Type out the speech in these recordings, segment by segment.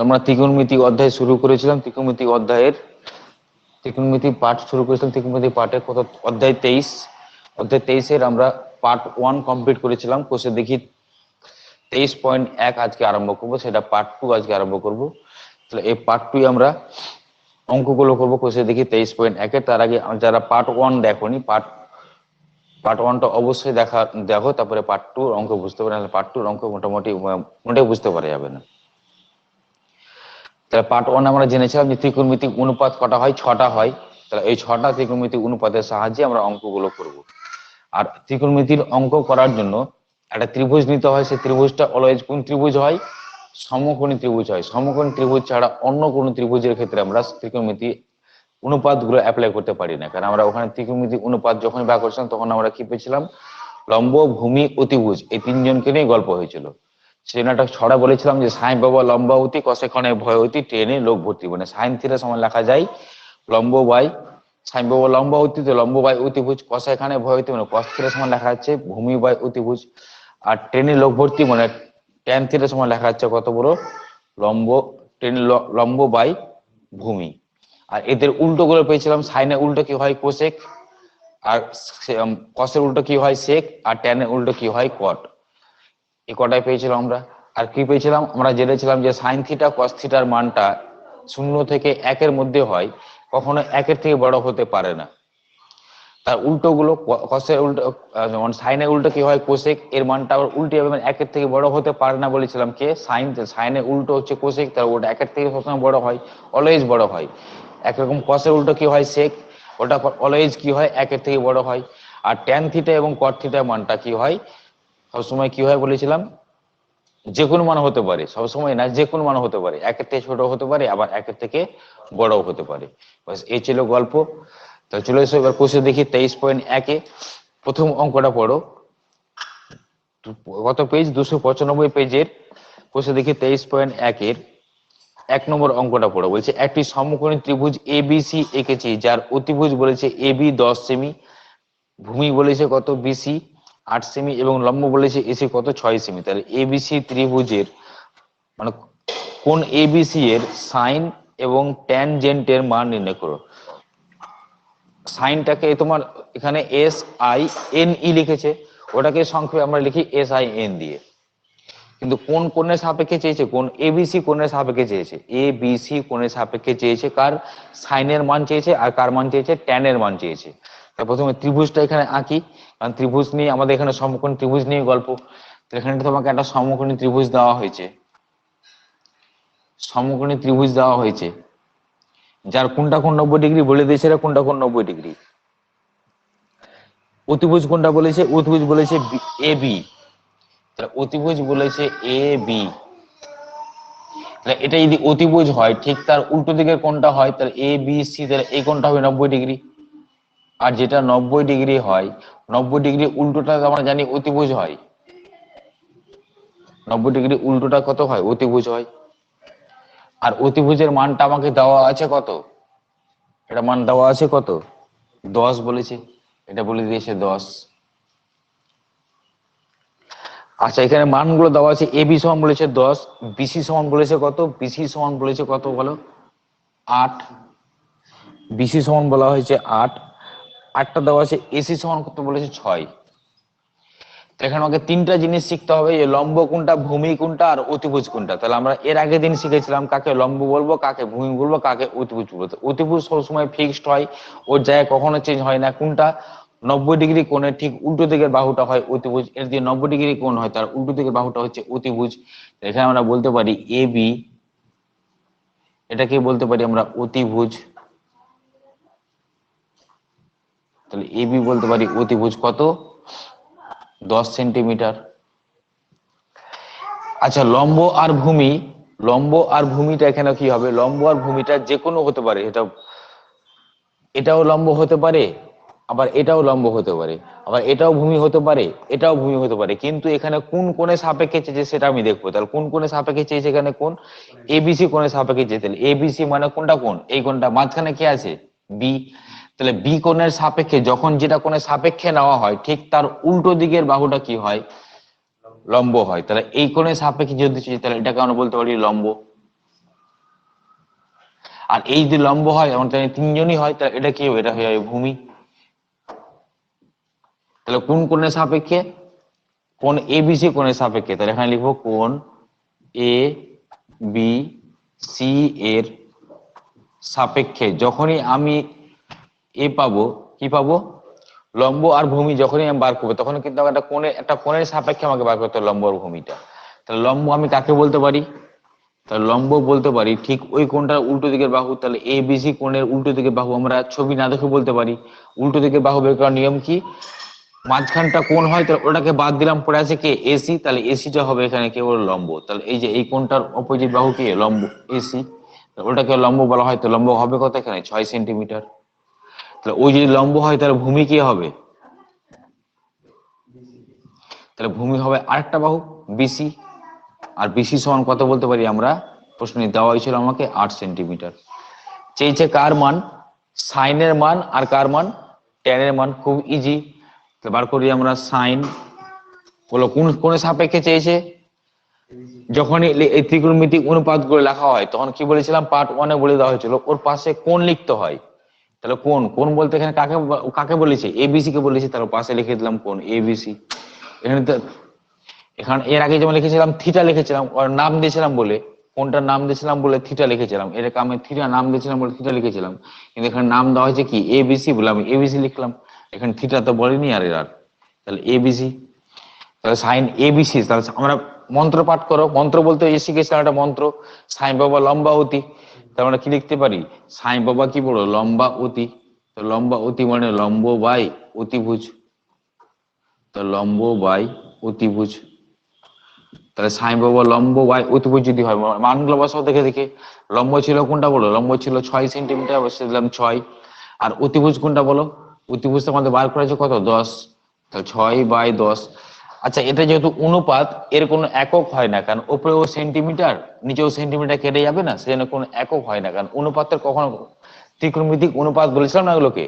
আমরা ত্রিকোণমিতি অধ্যায় শুরু করেছিলাম। ত্রিকোণমিতি পাঠ শুরু করেছিলাম। ত্রিকোণমিতি পাঠের কত অধ্যায় 23। অধ্যায় 23-এর আমরা পার্ট 1 কমপ্লিট করেছিলাম। কোষে দেখি 23.1 আজকে আরম্ভ করবো, সেটা পার্ট 2 আজকে আরম্ভ করব। তাহলে এই পার্ট 2 আমরা অঙ্কগুলো করবো কোষে দেখি 23.1-এর। তার আগে যারা পার্ট 1 দেখোনি, পার্ট 1টা অবশ্যই দেখো, তারপরে পার্ট 2 অঙ্ক বুঝতে পারে। পার্ট 2 অঙ্ক মোটামুটি বুঝতে পারা যাবে না। তাহলে পার্ট 1 আমরা জেনেছিলাম যে ত্রিকোণমিতিক অনুপাত কটা হয়, 6টা হয়। তাহলে এই 6টা ত্রিকোণমিতিক অনুপাতের সাহায্যে আমরা অঙ্কগুলো করব। আর ত্রিকোণমিতির অঙ্ক করার জন্য একটা ত্রিভুজ নিতে হয়। সেই ত্রিভুজটা অলওয়েজ কোন ত্রিভুজ হয়? সমকোণী ত্রিভুজ হয়। সমকোণী ত্রিভুজ ছাড়া অন্য কোনো ত্রিভুজের ক্ষেত্রে আমরা ত্রিকোণমিতি অনুপাত গুলো অ্যাপ্লাই করতে পারি না। কারণ আমরা ওখানে ত্রিকোণমিতি অনুপাত যখন বার করছিলাম তখন আমরা কি পেয়েছিলাম? লম্ব, ভূমি, অতিভুজ, এই তিনজনকে নিয়ে গল্প হয়েছিল। সেদিন একটা ছড়া বলেছিলাম যে সাই বাবা লম্বাবতী কষেক্ষণে ভয়বতী ট্রেনে লোক ভর্তি। মানে সাইন থিটা সমান লেখা যায় লম্ব বাই সাইন বাবা লম্বাবতী, তো লম্ব বাই অতিভুজ, কষেখানে ভয়বতী মানে কস থিটা সমান লেখা যাচ্ছে ভূমি বাই অতিভুজ। আর ট্রেনে লোক ভর্তি মানে ট্যান থিটা সমান লেখা যাচ্ছে কত বড়? লম্ব, ট্রেনে লম্ব বাই ভূমি। আর এদের উল্টো করে পেয়েছিলাম, সাইনের উল্টো কি হয়? কোসেক, আর কসের উল্টো কি হয়? সেক, আর ট্যানের উল্টো কি হয়? কট। এই কটাই পেয়েছিলাম আমরা। আর কি পেয়েছিলাম? আমরা জেনেছিলাম যে সাইন থিটা কস থিটার মানটা 0 থেকে 1-এর মধ্যে হয়, কখনো 1-এর থেকে বড় হতে পারে না। তার উল্টো গুলো, কসের উল্টো যেমন সাইনের উল্টো কি হয়? কোসেক, এর মানটা আবার উল্টে যাবে, মানে 1-এর থেকে বড় হতে পারে না বলেছিলাম। কে? সাইন। সাইনের উল্টো হচ্ছে কোসেক, তার ওটা 1-এর থেকে সবসময় বড় হয়, অলওয়েজ বড় হয়। একরকম কসের উল্টো কি হয়? সেক, ওটা অলওয়েজ কি হয়? 1-এর থেকে বড় হয়। আর ট্যান থিটা এবং কট থিটার মানটা কি হয়? সবসময় কি হয় বলেছিলাম? যে কোনো মান হতে পারে, সবসময় না, যে কোনো মান হতে পারে। 1-এর থেকে ছোট হতে পারে, আবার 1-এর থেকে বড়ও হতে পারে। বাস এই ছিল গল্প। তাহলে চলে এসো এবার কোষে দেখি 23.1-এ প্রথম অঙ্কটা পড়ো। কত পেজ? 295 পেজের কোষে দেখি 23.1-এর 1 নম্বর অঙ্কটা পড়ো। বলছে একটি সমকোণী ত্রিভুজ এবিসি এঁকেছি, যার অতিভুজ বলেছে এবি 10 সেমি, ভূমি বলেছে কত? বিসি 8 সেমি, এবং লম্ব বলেছে এসি কত? 6 সেমি। তাহলে এবিসি ত্রিভুজের মানে কোন এবিসি এর সাইন এবং ট্যানজেন্টের মান নির্ণয় করো। সাইনটাকে তোমার এখানে SINE লিখেছে, ওটাকে সংক্ষেপে আমরা লিখি SIN দিয়ে। কিন্তু কোন কোণের সাপেক্ষে চেয়েছে? কোন এবিসি কোণের সাপেক্ষে চেয়েছে। ABC কোণের সাপেক্ষে চেয়েছে। কার? সাইনের মান চেয়েছে। আর কার মান চেয়েছে? ট্যানের মান চেয়েছে। তা প্রথমে ত্রিভুজটা এখানে আঁকি, কারণ ত্রিভুজ নিয়ে আমাদের এখানে সমকোণী ত্রিভুজ নিয়ে গল্প। এখানে তোমাকে একটা সমকোণী ত্রিভুজ দেওয়া হয়েছে, সমকোণী ত্রিভুজ দেওয়া হয়েছে, যার কোনটা কোন 90 ডিগ্রি বলে দিয়েছে, কোনটা কোন 90 ডিগ্রি। অতিভুজ কোনটা বলেছে? অতিভুজ বলেছে AB। তাহলে অতিভুজ বলেছে AB। তাহলে এটা যদি অতিভুজ হয়, ঠিক তার উল্টো দিকের কোনটা হয়? তাহলে ABC, তাহলে এই কোনটা হবে 90 ডিগ্রি। আর যেটা 90 ডিগ্রি হয়, 90 ডিগ্রি উল্টোটা আমরা জানি অতিভুজ হয়। 90 ডিগ্রি উল্টোটা কত হয়? অতিভুজ হয়। আর অতিভুজের মানটা আমাকে দেওয়া আছে কত? এটা মান দেওয়া আছে কত? 10 বলেছে, এটা বলে দিয়েছে 10। আচ্ছা, এখানে মানগুলো দেওয়া আছে। এবি সমান বলেছে 10, বিসি সমান বলেছে কত? বিসি সমান বলেছে কত বলো? 8। বিসি সমান বলা হয়েছে 8। 8টা দেওয়া আছে। এসি সমান কত বলেছে? 6। এখানে আমাকে 3টা জিনিস শিখতে হবে, যে লম্ব কোনটা, ভূমি কোনটা, আর অতিভুজ কোনটা। তাহলে আমরা এর আগের দিন শিখেছিলাম কাকে লম্ব বলবো, কাকে ভূমি বলবো, কাকে অতিভুজ বলবো। অতিভুজ সবসময় ফিক্সড হয়, ওর জায়গায় কখনো চেঞ্জ হয় না। কোনটা? 90 ডিগ্রি কোণের ঠিক উল্টো দিকের বাহুটা হয় অতিভুজ। এর যে 90 ডিগ্রি কোণ হয় তার উল্টো দিকের বাহুটা হচ্ছে অতিভুজ। এখানে আমরা বলতে পারি এবি, এটাকে বলতে পারি আমরা অতিভুজ। তাহলে এবি বলতে পারি অতিভুজ কত? 10 সেন্টিমিটার। আচ্ছা, লম্ব আর ভূমি, লম্ব আর ভূমিটা এখানে কি হবে? লম্ব আর ভূমিটা যে কোনো হতে পারে। এটাও লম্ব হতে পারে, আবার এটাও লম্ব হতে পারে, আবার এটাও ভূমি হতে পারে, এটাও ভূমি হতে পারে। কিন্তু এখানে কোন কোণে সাপেক্ষে চেয়েছে সেটা আমি দেখবো। তাহলে কোন কোণে সাপেক্ষে চেয়েছে? এখানে কোন এবিসি কোণে সাপেক্ষে চেয়েছে। তাহলে এবিসি মানে কোনটা কোণ? এই কোণটা। মাঝখানে কি আছে? বি। তাহলে বি কোণের সাপেক্ষে যখন যেটা কোণের সাপেক্ষে নেওয়া হয়, ঠিক তার উল্টো দিকের বাহুটা কি হয়? লম্ব হয়। তাহলে এই কোণের সাপেক্ষে যদি চেয়েছে, তাহলে এটাকে আমরা বলতে পারি লম্ব। আর এই যদি লম্ব হয় আমরা জানি তিনজনই হয়, তাহলে এটা কি হবে, এটা হয়ে যাবে ভূমি। তাহলে কোন কোণের সাপেক্ষে, কোণ এবিসি কোণের সাপেক্ষে, তাহলে এখানে লিখবো কোণ এ বি সি এর সাপেক্ষে যখনই আমি এ পাবো, কি পাবো, লম্ব আর ভূমি যখনই আমি বার করবো তখন কিন্তু একটা কোণের সাপেক্ষে আমাকে বার করতে হবে লম্ব আর ভূমিটা। তাহলে লম্ব আমি কাকে বলতে পারি, তাহলে লম্ব বলতে পারি ঠিক ওই কোণটার উল্টো দিকের বাহু। তাহলে এ বিসি কোণের উল্টো দিকের বাহু আমরা ছবি না দেখে বলতে পারি। উল্টো দিকের বাহু বের করার নিয়ম কি, মাঝখানটা কোণ হয় তাহলে ওটাকে বাদ দিলাম, পড়ে আছে কে, এসি, তাহলে এসিটা হবে এখানে কেবল লম্ব। তাহলে এই যে এই কোণটার অপোজিট বাহু কি, লম্ব, এসি, ওটাকে লম্ব বলা হয়। তো লম্ব হবে কত এখানে, 6 সেন্টিমিটার। তাহলে ওই যদি লম্ব হয় তাহলে ভূমি কি হবে, তাহলে ভূমি হবে আরেকটা বাহু বিসি। আর বিসি সমান কত বলতে পারি আমরা, প্রশ্নে দেওয়া হয়েছিল আমাকে 8 সেন্টিমিটার। চেয়েছে কার মান, সাইনের মান আর কার মান, ট্যানের মান। খুব ইজি, বার করি আমরা। সাইন বলো কোন কোণের সাপেক্ষে চেয়েছে, যখন এই ত্রিকোণমিতিক অনুপাত করে লেখা হয় তখন কি বলেছিলাম, পার্ট 1 এ বলে দেওয়া হয়েছিল ওর পাশে কোণ লিখতে হয়। তাহলে কোণ, কোণ বলতে এখানে কাকে কাকে বলেছে, এবিসি কে বলেছে, তার পাশে লিখে দিলাম কোণ এবিসি। এখানে তো এখানে এর আগে যেমন লিখেছিলাম থিটা লিখেছিলাম, ওর নাম দিয়েছিলাম বলে, কোনটার নাম দিয়েছিলাম বলে থিটা লিখেছিলাম, এটাকে আমি থিটা নাম দিয়েছিলাম বলে থিটা লিখেছিলাম। কিন্তু এখানে নাম দেওয়া হয়েছে কি, এবিসি বলে আমি এবিসি লিখলাম। এখানে থিটা তো বলিনি আর এর, তাহলে এবিসি। তাহলে সাইন এবিসি, তাহলে আমরা মন্ত্র পাঠ করো, মন্ত্র বলতে এসি গেছে একটা মন্ত্র, সাইন বাবা লম্বা অতি। তাহলে আমরা কি লিখতে পারি, সাইন বাবা কি বলো, লম্বা অতি। তো লম্বা অতি মানে লম্ব বাই অতিভুজ, তো লম্ব বাই অতিভুজ। তাহলে সাইন বাবা লম্ব বাই অতিভুজ যদি হয়, মানগুলো বসাও দেখে দেখে। লম্ব ছিল কোনটা বলো, লম্ব ছিল 6 সেন্টিমিটার, বসিয়ে দিলাম 6। আর অতিভুজ কোনটা বলো, অতিভুজ আমাদের বার করেছে কত, 10, তাহলে 6/10। আচ্ছা, এটা যেহেতু অনুপাত, এর কোনো একক হয় না, কারণ উপরেও সেন্টিমিটার নিচেও সেন্টিমিটার কেটে যাবে না, সেজন্য কোনো একক হয় না। কারণ অনুপাতের কখনো, ত্রিকোণমিতিক অনুপাত বলেছিলাম না এগুলোকে,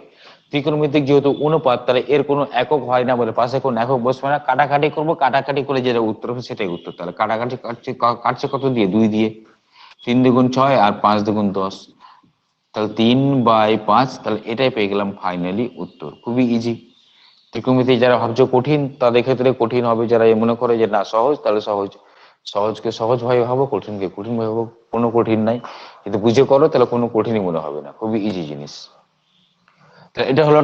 ত্রিকোণমিতিক যেহেতু অনুপাত তাহলে এর কোনো একক হয় না বলে পাশে কোনো একক বসবে না। কাটাকাটি করবো, কাটাকাটি করে যেটা উত্তর হবে সেটাই উত্তর। তাহলে কাটাকাটি কাটছে কত দিয়ে, 2 দিয়ে, 3 দুগুণ 6 আর 5 দুগুণ 10, তাহলে 3/5। তাহলে এটাই পেয়ে গেলাম ফাইনালি উত্তর। খুবই ইজি। ত্রিকোণমিতি যারা ভাবছো কঠিন তাদের ক্ষেত্রে কঠিন হবে, যারা মনে করে যে না সহজ, তাহলে সহজ, সহজকে সহজ ভাবে ভাবো, কঠিনকে কঠিন ভাবে ভাবো, কোনো কঠিন নাই। কিন্তু বুঝে করো তাহলে কোনো কঠিনই মনে হবে না, খুবই ইজি জিনিস। এটা হলো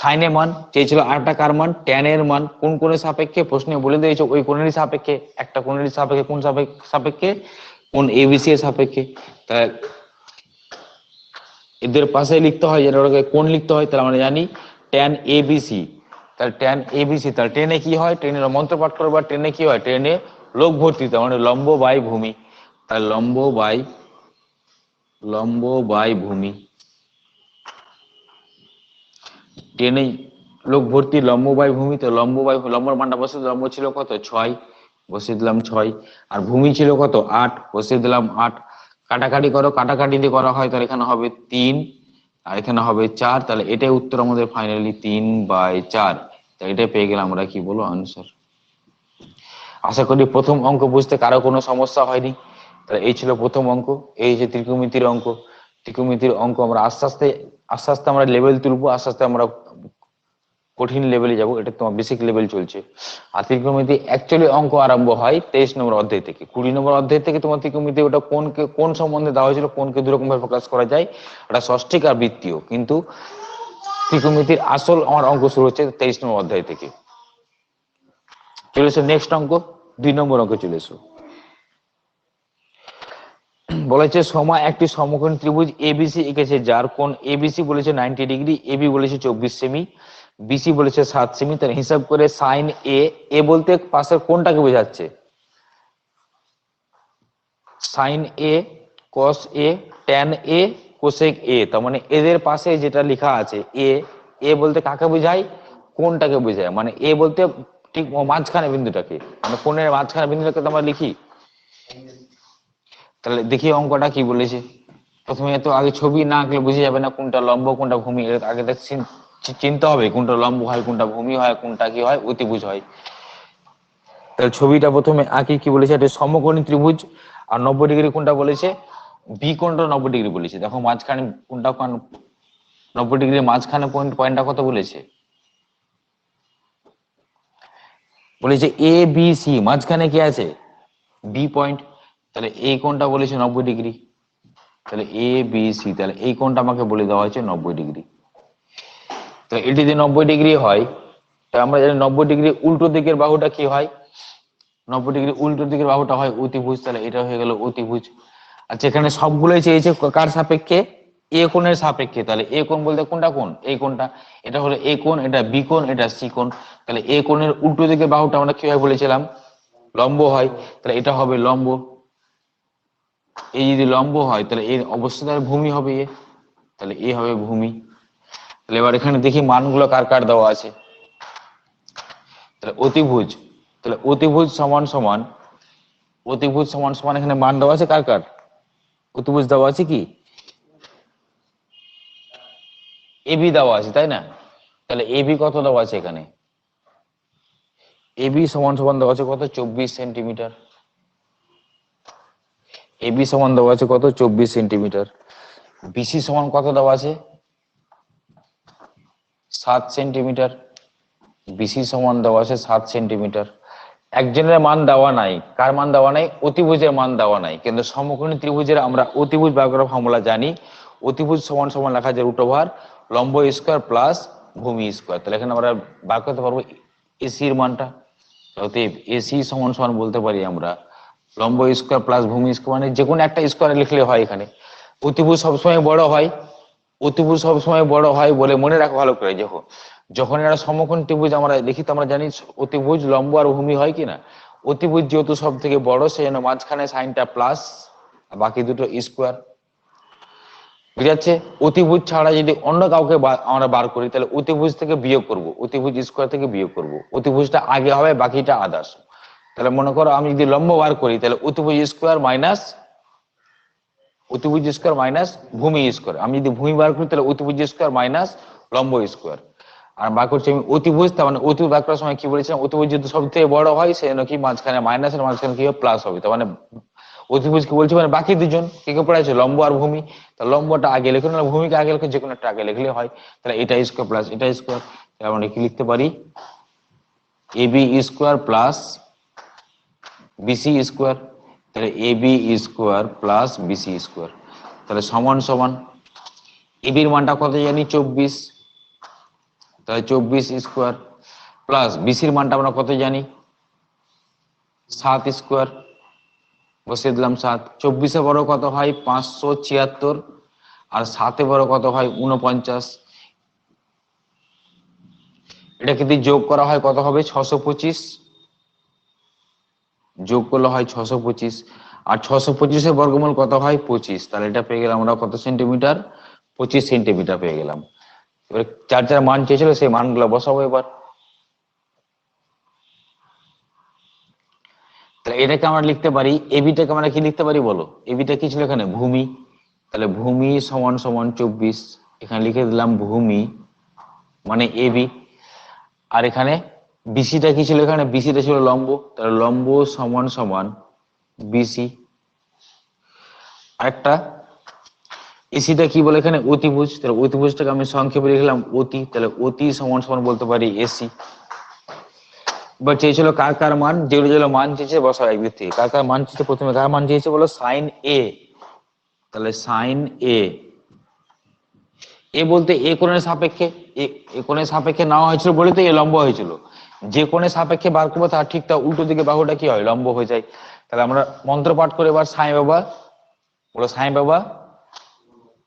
সাইনের মান। চেয়েছিল আরেকটা কার মান, ট্যানের মান। কোন কোণের সাপেক্ষে, প্রশ্নে বলে দিয়েছে ওই কোণেরই সাপেক্ষে, একটা কোণেরই সাপেক্ষে। কোন সাপেক্ষে, কোণ এবিসি এর সাপেক্ষে। তাহলে এদের পাশে লিখতে হয়, যেটা কোণ লিখতে হয়, তাহলে আমরা জানি ট্যান এবিসি। তাহলে ট্যান এবিসি, তাহলে ট্রেনে কি হয়, ট্রেনের মন্ত্র পাঠ করবো, ট্রেনে কি হয়, ট্রেনে লোক ভর্তি, তার মানে লম্ব বাই ভূমি। তাহলে লম্ব বাই ভূমি, ট্রেনে লোক ভর্তি, লম্ব বাই ভূমি। তো লম্ব বাই, লম্বর মানটা বসে, লম্ব ছিল কত 6, বসিয়ে দিলাম 6। আর ভূমি ছিল কত 8, বসিয়ে দিলাম 8। কাটাকাটি করো, কাটাকাটি দিয়ে করা হয় তাহলে এখানে হবে 3 আর এখানে হবে 4। তাহলে এটাই উত্তর আমাদের ফাইনালি 3/4। তাই এটা পেয়ে গেলাম আমরা, কি বলো, আনসার। আশা করি প্রথম অঙ্ক বুঝতে কারো কোনো সমস্যা হয়নি। তাহলে এই ছিল প্রথম অঙ্ক, এই যে ত্রিকোণমিতির অঙ্ক। ত্রিকোণমিতির অঙ্ক আমরা আস্তে আস্তে আস্তে আস্তে আমরা লেভেল তুলবো, আস্তে আস্তে আমরা কঠিন লেভেলে যাব, এটা তোমার বেসিক লেভেল চলছে। আর ত্রিকোণমিতি অ্যাকচুয়ালি অঙ্ক আরম্ভ হয় 23 নম্বর অধ্যায় থেকে। 20 নম্বর অধ্যায় থেকে তোমার ত্রিকোণমিতি ওটা কোন সম্বন্ধে দেওয়া হয়েছিল, কোনকে দু রকম ভাবে প্রকাশ করা যায়, ওটা ষষ্ঠিক আর বৃত্তীয়। কিন্তু ত্রিকোণমিতির আসল আমার অঙ্ক শুরু হচ্ছে 23 নম্বর অধ্যায় থেকে। চলে এসো নেক্সট অঙ্ক, 2 নম্বর অঙ্ক চলে এসো। বলেছে সমা একটি সমকোণী ত্রিভুজ এবিসি এঁকেছে, যার কোণ এবিসি বলেছে 90 ডিগ্রি, এবি বলেছে 24 সেমি, বিসি বলেছে 7 সেমি। তার হিসাব করে সাইন এ বলতে পাশের কোনটাকে বোঝাচ্ছে, sine A, cos A, tan A, cosec A. তার মানে এদের পাশে যেটা লেখা আছে এ বলতে কাকে বোঝায়, কোনটাকে বোঝায়, মানে এ বলতে ঠিক মাঝখানে বিন্দুটাকে, মানে কোণের মাঝখানে বিন্দুটাকে তো আমরা লিখি। তাহলে দেখি অঙ্কটা কি বলেছে। প্রথমে তো আগে ছবি না আঁকলে বুঝে যাবে না কোনটা লম্ব কোনটা ভূমি, এর আগে চিনতে হবে কোনটা লম্ব হয়, কোনটা ভূমি হয়, কোনটা কি হয়, অতিভুজ হয়। তাহলে ছবিটা প্রথমে আঁকি। কি বলেছে, এটা সমকোণী ত্রিভুজ। আর 90 ডিগ্রি কোনটা বলেছে, বি কোণটা 90 ডিগ্রি বলেছে, দেখো মাঝখানে কোনটা 90 ডিগ্রির মাঝখানে পয়েন্টটা কত বলেছে, বলেছে এ বি সি, মাঝখানে কি আছে বি পয়েন্ট, তাহলে এই কোণটা বলেছে 90 ডিগ্রি, তাহলে এ বি সি, তাহলে এই কোণটা আমাকে বলে দেওয়া হয়েছে 90 ডিগ্রি। তো এটি যদি 90 ডিগ্রি হয়, তা আমরা জানি 90 ডিগ্রি উল্টো দিকের বাহুটা কি হয়, 90 ডিগ্রি উল্টো দিকের বাহুটা হয় অতিভুজ, তাহলে এটা হয়ে গেল অতিভুজ। আচ্ছা এখানে সবগুলোই চেয়েছে কার সাপেক্ষে, এ কোণের সাপেক্ষে, তাহলে এ কোণ বলতে কোনটা কোণ, এই কোণটা, এটা হলো এ কোণ, এটা বি কোণ, এটা সি কোণ, তাহলে এ কোণের উল্টো দিকের বাহুটা আমরা কি হয় বলেছিলাম, লম্ব হয়, তাহলে এটা হবে লম্ব। এই যদি লম্ব হয় তাহলে এর অবশ্যই তার ভূমি হবে এ, তাহলে এ হবে ভূমি। তাহলে এবার এখানে দেখি মানগুলো কার কার দেওয়া আছে, তাহলে অতিভুজ, তাহলে অতিভুজ সমান সমান, অতিভুজ সমান সমান এখানে মান দেওয়া আছে কার কার, অতিভুজ দেওয়া আছে কি এবি দেওয়া আছে তাই না, তাহলে এবি কত দেওয়া আছে এখানে, এবি সমান সমান দেওয়া আছে কত 24 সেন্টিমিটার, এবি সমান দেওয়া আছে কত 24 সেন্টিমিটার, বিসি সমান কত দেওয়া আছে 7 সেন্টিমিটার, বিসি সমান দেওয়া আছে 7 সেন্টিমিটার। একজনের মান দেওয়া নাই, কার মান দেওয়া নাই, অতিভুজের মান দেওয়া নাই, কিন্তু সমকোণী ত্রিভুজের আমরা অতিভুজ বার করার ফর্মুলা জানি, অতিভুজ সমান সমান লেখা যায় √ওভার লম্ব স্কয়ার প্লাস ভূমি স্কয়ার, তাহলে এখানে আমরা বার করতে পারবো এসি এর মানটা, অতএব এসি সমান সমান বলতে পারি আমরা লম্ব স্কয়ার প্লাস ভূমি স্কয়ার, মানে যে কোনো একটা স্কয়ার লিখলে হয়। এখানে অতিভুজ সবসময় বড় হয়, অতিভুজ সবসময় বড় হয় বলে মনে রাখো ভালো করে, যখন যখন এরা সমকোণ ত্রিভুজ আমরা দেখি তো আমরা জানি অতিভুজ লম্ব আর ভূমি হয় কিনা, অতিভুজ যেহেতু সব থেকে বড় সেই জন্য মাঝখানে সাইনটা প্লাস, বাকি দুটো স্কোয়ার, বুঝা যাচ্ছে। অতিভুজ ছাড়া যদি অন্য কাউকে আমরা বার করি তাহলে অতিভুজ থেকে বিয়োগ করব, অতিভুজ স্কোয়ার থেকে বিয়োগ করব, অতিভুজটা আগে হবে বাকিটা আদার্স। তাহলে মনে করো আমি যদি লম্ব বার করি তাহলে অতিভুজ স্কোয়ার মাইনাস, অতিভুজ স্কোয়ার মাইনাস ভূমি স্কোয়ার, আমি যদি ভূমি বার করি তাহলে অতিভুজ স্কোয়ার মাইনাস লম্ব স্কোয়ার, আর বার করছি আমি অতিভুজ, তার মানে অতিভুজ বার করার সময় কি বলেছিলাম, অতিভুজ যদি সব থেকে বড় হয় সেই জন্য কি মাঝখানে মাইনাসের মাঝখানে কি হবে প্লাস হবে, তার মানে অতিভুজ কি বলছি মানে বাকি দুজন কে কে পড়াইছে লম্ব আর ভূমি, তা লম্বটা আগে লিখুন না ভূমিকে আগে লিখুন, যে কোনো একটা আগে লিখলে হয়, তাহলে এটা স্কোয়ার প্লাস এটা স্কোয়ার, তাহলে আমরা কি লিখতে পারি AB square plus BC square, তাহলে AB square plus BC square, তাহলে সমান সমান এবির মানটা কত জানি 24, তাহলে 24 স্কোয়ার প্লাস বিসির মানটা আমরা কত জানি 7 স্কোয়ার, বসিয়ে দিলাম 7, 24 বড় কত হয় 576, আর 7 বড় কত হয় 49, এটা যদি যোগ করা হয় কত হবে 625, যোগ করলে হয় 625, আর 625 বর্গমূল কত হয় 25, তাহলে এটা পেয়ে গেলাম আমরা কত সেন্টিমিটার 25 সেন্টিমিটার পেয়ে গেলাম। এবার যার যার মান চেয়েছিল সেই মানগুলো বসাবো এবার, তাহলে এটাকে আমরা লিখতে পারি, এবিটাকে আমরা কি লিখতে পারি বলো, এবিটা কি ছিল এখানে ভূমি, তাহলে ভূমি সমান সমান 24, এখানে লিখে দিলাম ভূমি মানে এবি, আর এখানে বিসিটা কি ছিল, এখানে বিসিটা ছিল লম্ব, তাহলে লম্ব সমান সমান বিসি, আরেকটা এসিটা কি বলে এখানে অতিভুজ, তাহলে অতিভুজটাকে আমি সংক্ষেপে লিখলাম অতি, তাহলে অতি সমান সমান বলতে পারি এসি। এবার চেয়েছিল কার কার মান, যেগুলো যেগুলো মান চেয়েছে বসাও একদিক থেকে, কার কার মান চেয়েছে, প্রথমে কার মান চেয়েছে বলো সাইন এ, তাহলে সাইন এ, এ বলতে এ কোণের সাপেক্ষে, এ কোণের সাপেক্ষে নেওয়া হয়েছিল বলে তো এ লম্ব হয়েছিল, যে কোণের সাপেক্ষে বার করবো তার ঠিক তা উল্টো দিকে বাহুটা কি হয় লম্ব হয়ে যায়। তাহলে আমরা মন্ত্র পাঠ করে এবার সাই বাবা বলো, সাই বাবা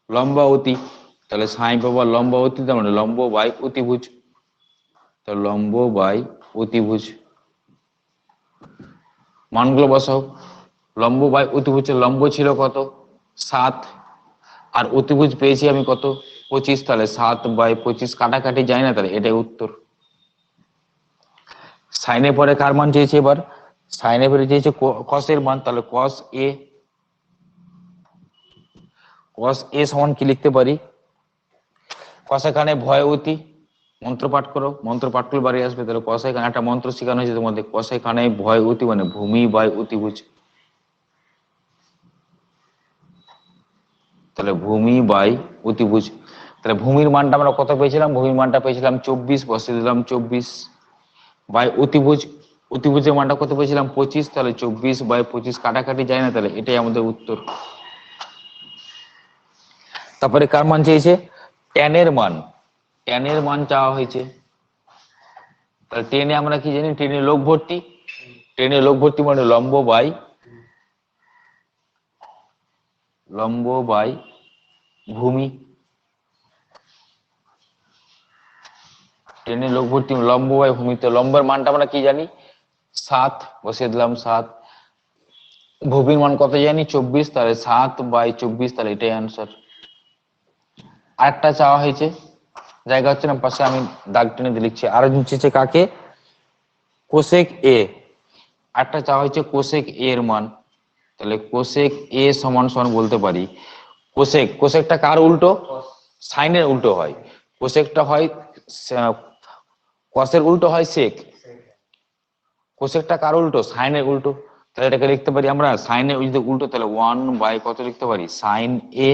লম্বা অতি, তাহলে সাই বাবা লম্বা অতি, তার মানে লম্ব বাই অতিভুজ, তো লম্ব বাই অতিভুজ, মানগুলো বসাও, লম্ব বাই অতিভুজের লম্ব ছিল কত 7, আর অতিভুজ পেয়েছি আমি কত 25, তাহলে 7/25 কাটাকাটি যায় না, তাহলে এটাই উত্তর। সাইনে পরে কার মান চেয়েছে, এবার সাইনে পরে চেয়েছে কসের মান, তাহলে কস এ, কস এ সমান কি লিখতে পারি, কস এখানে ভয় অতি, মন্ত্র পাঠ করো, মন্ত্র পাঠ করলে বাড়ি আসবে, তাহলে কস এখানে একটা মন্ত্র শেখানো হয়েছে তোমাদের, কস এখানে ভয় অতি মানে ভূমি বাই অতিভুজ, তাহলে ভূমি বাই অতিভুজ। তাহলে ভূমির মানটা আমরা কত পেয়েছিলাম? ভূমির মানটা পেয়েছিলাম 24, বসিয়ে দিলাম 24 বাই অতিভুজ। অতিভুজের মানটা কত পেয়েছিলাম? 25। তাহলে 24 বাই 25 কাটাকাটি যায় না, তাহলে এটাই আমাদের উত্তর। তারপরে কার মান চেয়েছে? ট্যানের মান। ট্যানের মান চাওয়া হয়েছে। তাহলে টেনে আমরা কি জানি? টেনে লোক ভর্তি। টেনে লোক ভর্তি মানে লম্ব বাই ভূমি। টেনে লোক ভর্তি লম্ব বাই ভূমি। তো লম্বের মানটা আমরা কি জানি? 7, বসিয়ে দিলাম 7। ভূমির মান কত জানি? 24। তাহলে 7 বাই 24, তাহলে এটাই আনসার। আরেকটা চাওয়া হয়েছে, জায়গা হচ্ছে না, পাশে আমি দাগ টেনে দিয়ে লিখছি। আর চেয়েছে কাকে? কোসেক এ। আরেকটা চাওয়া হয়েছে কোসেক এ এর মান। তাহলে কোসেক এ সমান সমান বলতে পারি কোসেকটা কার উল্টো? সাইনের উল্টো হয়। কোসেকটা হয় কসের উল্টো হয় সেক। কোসেকটা কার উল্টো? সাইনের উল্টো। তাহলে এটাকে লিখতে পারি আমরা সাইনের উল্টো, তাহলে 1 বাই কত লিখতে পারি? সাইন এ।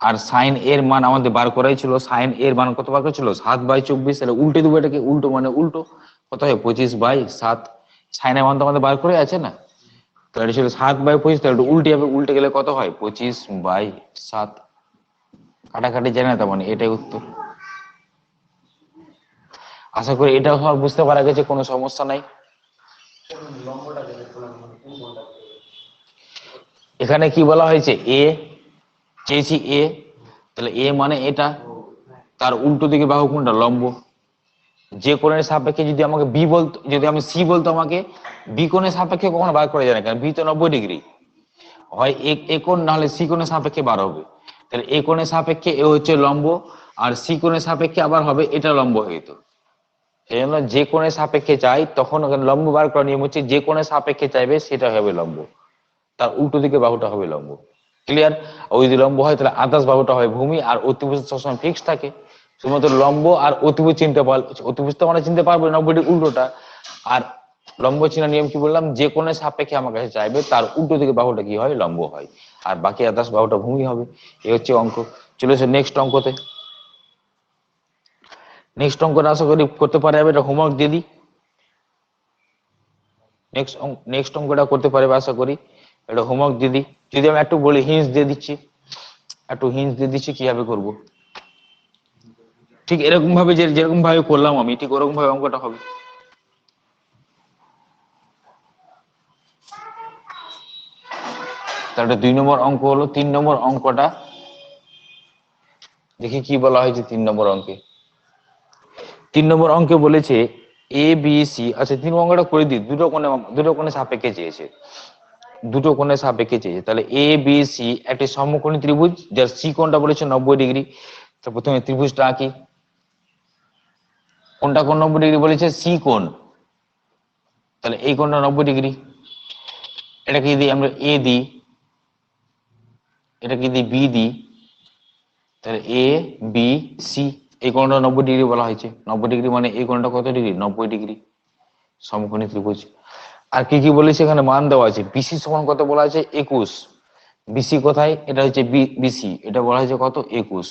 আর সাইন এর মান আমাদের বার করাই ছিল। সাইন এর মান কত বার করেছিল? 7 বাই 24। তাহলে উল্টে দেবো এটাকে, উল্টো মানে উল্টো, কত হয়? 25 বাই 7। সাইনের মান তো আমাদের বার করে আছে না, তাহলে এটা ছিল 7 বাই 25। তাহলে উল্টে যাবে, উল্টে গেলে কত হয়? 25 বাই 7। কাটাকাটি জানে না, তার মানে এটাই উত্তর। আশা করি এটাও সব বুঝতে পারা গেছে, কোনো সমস্যা নাই। এখানে কি বলা হয়েছে? এ চেয়েছি এ, তাহলে এ মানে এটা, তার উল্টো দিকে বাহু কোনটা? লম্ব। যে কোণের সাপেক্ষে যদি আমাকে বি বলতো, যদি আমি সি বলতো, আমাকে বি কোণের সাপেক্ষে কখনো বার করা যায় না, কারণ বি তো 90 ডিগ্রি। হয় এ কোণ, নাহলে সি কোণের সাপেক্ষে বার হবে। তাহলে এ কোণের সাপেক্ষে এ হচ্ছে লম্ব, আর সি কোণের সাপেক্ষে আবার হবে এটা লম্ব হইতো। এই জন্য যে কোণের সাপেক্ষে চাই, তখন লম্ব বার করার নিয়ম হচ্ছে যে কোণের সাপেক্ষে চাইবে সেটা হবে লম্ব, তার উল্টো দিকে বাহুটা হবে লম্ব। ক্লিয়ার? ওই যদি লম্ব হয় তাহলে আদার্স বাহুটা হয় ভূমি, আর অতিভুজ সবসময় ফিক্স থাকে। শুধুমাত্র লম্ব আর অতিভুজ চিনতে পারলে, অতিভুজ তো আমরা চিনতে পারবো 90 ডিগ্রি উল্টোটা। আর লম্ব চেনার নিয়ম কি বললাম? যে কোণের সাপেক্ষে আমার কাছে চাইবে তার উল্টো দিকে বাহুটা কি হয়? লম্ব হয়, আর বাকি আদার্স বাহুটা ভূমি হবে। এই হচ্ছে অঙ্ক। চলে এসে নেক্সট অঙ্কতে। নেক্সট অঙ্কটা আশা করি করতে পারে, এটা হোমওয়ার্ক দিয়ে দিই। নেক্সট অঙ্কটা করতে পারবে আশা করি, এটা হোমওয়ার্ক দিয়ে দিই। যদি আমি একটু বলি, হিন্স দিয়ে দিচ্ছি, একটু হিন্স দিয়ে দিচ্ছি কিভাবে করব। ঠিক এরকম ভাবে, যেরকম ভাবে করলাম আমি, ঠিক ওরকম ভাবে অঙ্কটা হবে। তাহলে 2 নম্বর অঙ্ক হলো। 3 নম্বর অঙ্কটা দেখি কি বলা হয়েছে 3 নম্বর অঙ্কে। 3 নম্বর অঙ্কে বলেছে এ বি সি। আচ্ছা, 3 অঙ্কটা করে দিই। দুটো কোণে সাপেক্ষে চেয়েছে, দুটো কোণের সাপেক্ষে চেয়েছে। তাহলে এ বি সি একটি সমকোণী ত্রিভুজ, যার সি কোণটা বলেছে 90 ডিগ্রি। তো প্রথমে ত্রিভুজটা আঁকি। কোনটা কোণ 90 ডিগ্রি বলেছে? সি কোণ। তাহলে এই কোণটা 90 ডিগ্রি। এটাকে যদি আমরা এ দিই, এটাকে যদি বি দিই, তাহলে এ বি সি, এই কোণটা 90 ডিগ্রি বলা হয়েছে। 90 ডিগ্রি মানে এই কোণটা কত ডিগ্রি? 90 ডিগ্রি। সমকোণী ত্রিভুজ। আর কি কি বলেছে এখানে? মান দেওয়া আছে। বিসি সমান কত বলা আছে? 21। বিসি কোথায়? এটা হচ্ছে বিসি, এটা বলা হয়েছে কত? 21।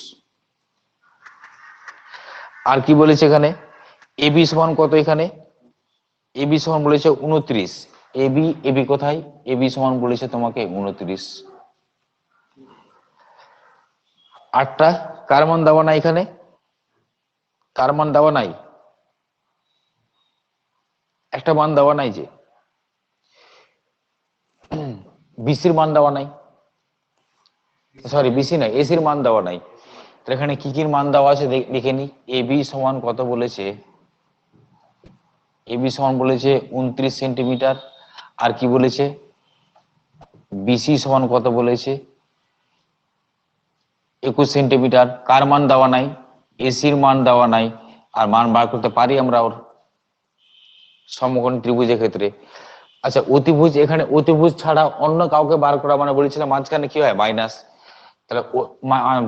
আর কি বলেছে এখানে? এবি সমান কত? এখানে এবি সমান বলেছে 29। এবি কোথায়? এবি সমান বলেছে তোমাকে 29। আটটা কার মান দেওয়া নাই এখানে? কার মান দেওয়া নাই? একটা মান দেওয়া নাই যে, বিসির মান দেওয়া নাই। সরি, বিসি নাই, এসির মান দেওয়া নাই। তাহলে এখানে কি কি মান দেওয়া আছে দেখে নি। এবি সমান কত বলেছে? এবি সমান বলেছে 29 সেন্টিমিটার। আর কি বলেছে? বিসি সমান কত বলেছে? 21 সেন্টিমিটার। কার মান দেওয়া নাই? এসির মান দেওয়া নাই। আর মান বার করতে পারি আমরা ওর, সমকোণী ত্রিভুজের ক্ষেত্রে। আচ্ছা, অতিভুজ, এখানে অতিভুজ ছাড়া অন্য কাউকে বার করা মানে বলেছিলাম মাঝখানে কি হয়? মাইনাস। তাহলে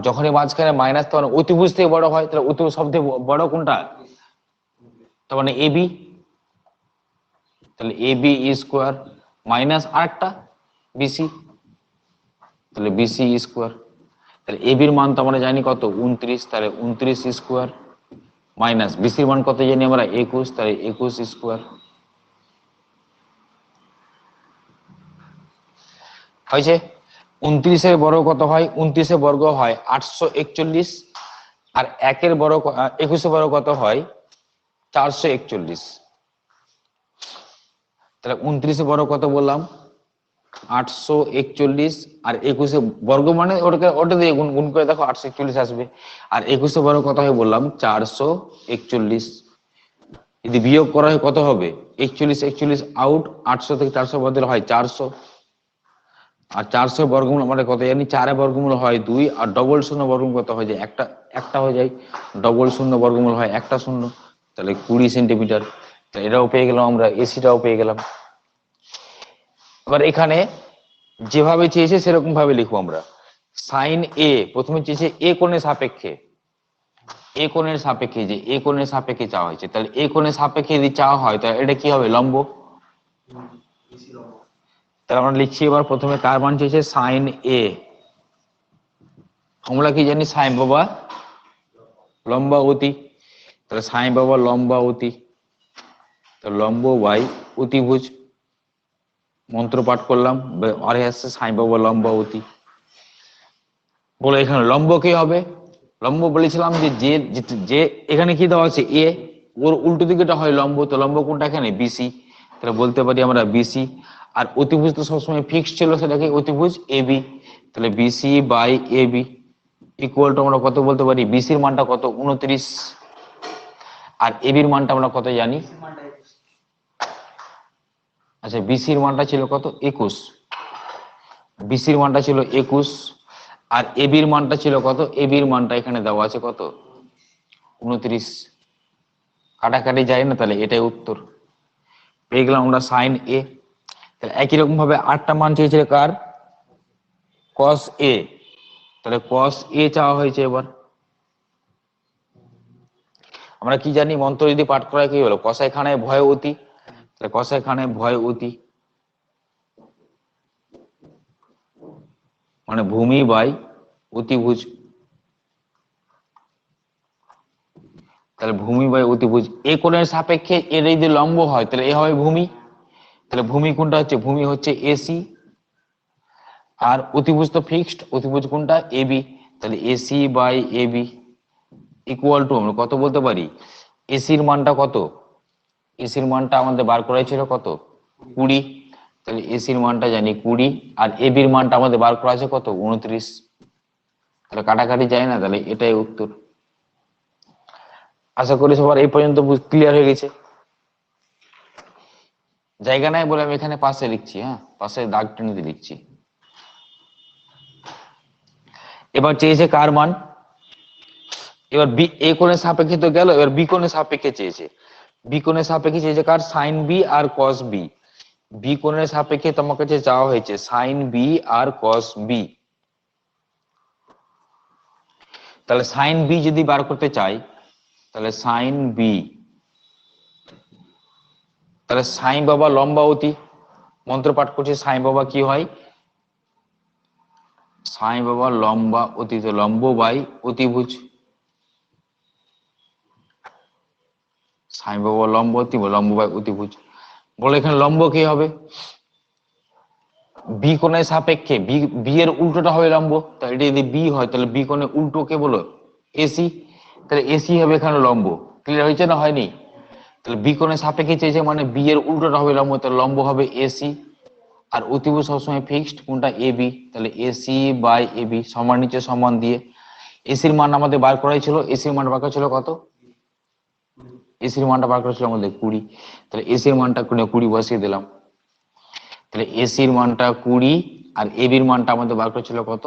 যখনই মাঝখানে মাইনাস, তখন অতিভুজ থেকে বড় হয়। তাহলে অতিভুজ সবথেকে বড় কোনটা? তার মানে এবি। তাহলে এবি স্কোয়ার মাইনাস আরেকটা বিসি, তাহলে বিসি স্কোয়ার। তাহলে এবির মান তো আমরা জানি কত 29, তাহলে 29 স্কোয়ার মাইনাস বিসির মান কত জানি আমরা 21, তাহলে 21 স্কোয়ার হয়েছে। 29-এর বর্গ কত হয়? 29-এর বর্গ হয় 841, আর 1-এর বর্গ 21-এর বর্গ কত হয় 441। তাহলে 29-এর বর্গ কত বললাম 841, আর 21-এর বর্গ মানে ওটা দিয়ে গুণ করে দেখো 841 আসবে। আর 21-এর বর্গ কত হয় বললাম 441। যদি বিয়োগ করা হয় কত হবে 41 আউট, 800 থেকে 400 বদলে হয় 400, আর 400 বর্গমূল মানে কত জানি 4 বর্গমূল হয় 2, আর ডবল শূন্য বর্গমূল কত হয়ে যায় একটা হয়ে যায়, ডবল শূন্য বর্গমূল হয় একটা শূন্য, তাহলে 20 সেন্টিমিটার। তাহলে এটাও পেয়ে গেলাম আমরা, এসিটাও পেয়ে গেলাম। এবার এখানে যেভাবে চেয়েছে সেরকম ভাবে লিখবো আমরা। সাইন এ প্রথমে চেয়েছে এ কোণের সাপেক্ষে, এ কোণের সাপেক্ষে, যে এ কোণের সাপেক্ষে চাওয়া হয়েছে, তাহলে এ কোণের সাপেক্ষে যদি চাওয়া হয় তাহলে এটা কি হবে লম্ব। তাহলে আমরা লিখছি এবার প্রথমে কার মান চেয়েছে সাইন এ, আমরা কি জানি সাইন বাবা লম্বা অতি, তাহলে সাইন বাবা লম্বা অতি, তো লম্ব বাই অতিভুজ মন্ত্র পাঠ করলাম, আরে আসছে সাইন বাবা লম্বা অতি। বলে এখানে লম্ব কি হবে, লম্ব বলেছিলাম যে যে যে এখানে কি দেওয়া আছে এ, ওর উল্টো দিকেটা হয় লম্ব, তো লম্ব কোনটা এখানে বিসি, তাহলে বলতে পারি আমরা বিসি। আর অতিভুজ তো সবসময় ফিক্সড ছিল, সেটাকে অতিভুজ এবি, তাহলে BC by AB equal to আমরা কত বলতে পারি, বিসির মানটা কত 29, আর এবির মানটা আমরা কত জানি, আচ্ছা বিসির মানটা ছিল কত 21, বিসির মানটা ছিল 21, আর এবির মানটা ছিল কত, এবির মানটা এখানে দেওয়া আছে কত 29, কাটাকাটি যায় না, তাহলে এটাই উত্তর পেয়ে গেলাম আমরা সাইন এ। তাহলে একই রকম ভাবে 8টা মান চেয়েছিল কার, কস এ, তাহলে কস এ চাওয়া হয়েছে। এবার আমরা কি জানি মন্ত্র যদি পাঠ করা কি হলো কসাই খানায় ভয় অতি, তাহলে কসাই খানায় ভয় অতি মানে ভূমি বাই অতিভুজ, তাহলে ভূমি বাই অতিভুজ। এ কোণের সাপেক্ষে এর যদি লম্ব হয় তাহলে এ হবে ভূমি, তাহলে ভূমি কোনটা হচ্ছে, ভূমি হচ্ছে এসি, আর অতিভুজ তো ফিক্সড, অতিভুজ কোনটা এবি, তাহলে AC by AB equal to আমরা কত বলতে পারি, এসির মানটা কত, এসির মানটা আমাদের বার করা ছিল কত 20, তাহলে এসির মানটা জানি 20, আর এবির মানটা আমাদের বার করা আছে কত 29, তাহলে কাটাকাটি যায় না, তাহলে এটাই উত্তর। আশা করি সবার এই পর্যন্ত ক্লিয়ার হয়ে গেছে। জায়গা নাই বলে আমি এখানে পাশে লিখছি, হ্যাঁ পাশে দাগ টেনে দিয়ে লিখছি। এবার চেয়েছে কার মান, এবার বি এ কোণের সাপেক্ষে তো গেল, এবার বি কোণের সাপেক্ষে চেয়েছে, বি কোণের সাপেক্ষে চেয়েছে কার সাইন বি আর কস বি, বি কোণের সাপেক্ষে তোমার কাছে চাওয়া হয়েছে সাইন বি আর কস বি। তাহলে সাইন বি যদি বার করতে চাই তাহলে সাইন বি, তাহলে সাইন বাবা লম্বা অতি মন্ত্র পাঠ করছে, সাইন বাবা কি হয় সাইন বাবা লম্বা অতি, তো লম্ব বাই অতিভুজ, সাইন বাবা লম্ব অতি লম্ব বাই অতিভুজ। বলে এখানে লম্ব কি হবে, বি কোণের সাপেক্ষে বি, বি এর উল্টোটা হবে লম্ব, তাহলে এটা যদি বি হয় তাহলে বি কোণের উল্টো কে বলো এসি, তাহলে এসি হবে এখানে লম্ব। ক্লিয়ার হয়েছে না হয়নি, তাহলে বি কোণের সাপেক্ষে চেয়েছে মানে বি এর উল্টোটা হবে লম্ব, তাহলে লম্ব হবে এসি, আর অতিভুজ সবসময় ফিক্সড কোনটা এবি, তাহলে এসি বাই এবি সমান নিচে সমান দিয়ে এসির মান আমাদের বার করাই ছিল, এসির মান বার করা ছিল কত, এসির মানটা বার করা ছিল আমাদের 20, তাহলে এসির মানটা 20 বসিয়ে দিলাম, তাহলে এসির মানটা 20 আর এবির মানটা আমাদের বার করা ছিল কত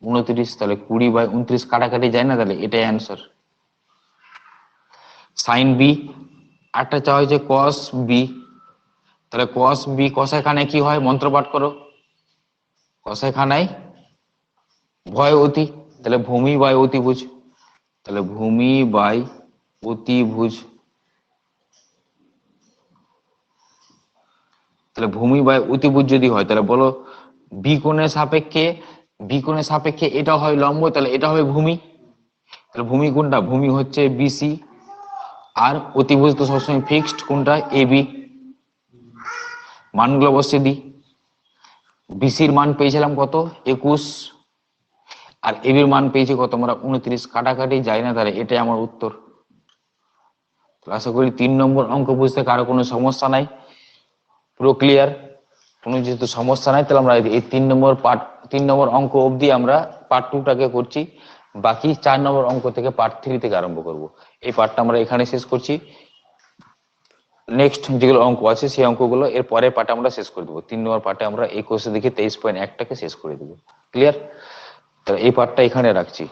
29, তাহলে 20 বাই 29 কাটাকাটি যায় না, তাহলে এটাই অ্যান্সার সাইন বি। আরটা চাওয়া হয়েছে কস বি, তাহলে কস বি কষায় খানায় কি হয় মন্ত্র পাঠ করো, কষায় খানায় ভয় অতি, তাহলে ভূমি বাই অতিভুজ, তাহলে ভূমি বাই অতিভুজ, তাহলে ভূমি বাই অতিভুজ যদি হয় তাহলে বলো বি কোণের সাপেক্ষে বি কোণের সাপেক্ষে এটা হয় লম্ব, তাহলে এটা হবে ভূমি। তাহলে ভূমি কোনটা? ভূমি হচ্ছে বিসি। আর অতিভুজ তো সবসময় ফিক্সড, কোনটা? এবি। মানগুলো বসিয়ে দিই। বিসির মান পেয়েছিলাম কত? 21। আর এবির মান পেয়েছি কত আমরা? 29। কাটাকাটি যায় না, তাহলে এটাই আমার উত্তর। আশা করি 3 নম্বর অঙ্ক বুঝতে কারো কোনো সমস্যা নাই, পুরো ক্লিয়ার। কোনো যেহেতু সমস্যা নাই, তাহলে আমরা এই 3 নম্বর অঙ্ক অবধি আমরা পার্ট 2টাকে করছি। বাকি 4 নম্বর অঙ্ক থেকে পার্ট 3 থেকে আরম্ভ করব। এই পার্টটা আমরা এখানে শেষ করছি। নেক্সট যেগুলো অঙ্ক আছে সেই অঙ্কগুলো এর পরের পার্টে আমরা শেষ করে দেবো। 3 নম্বর পার্টে আমরা এই কোর্সে দেখে 23.1টাকে শেষ করে দেবো। ক্লিয়ার? তাহলে এই পার্টটা এখানে রাখছি।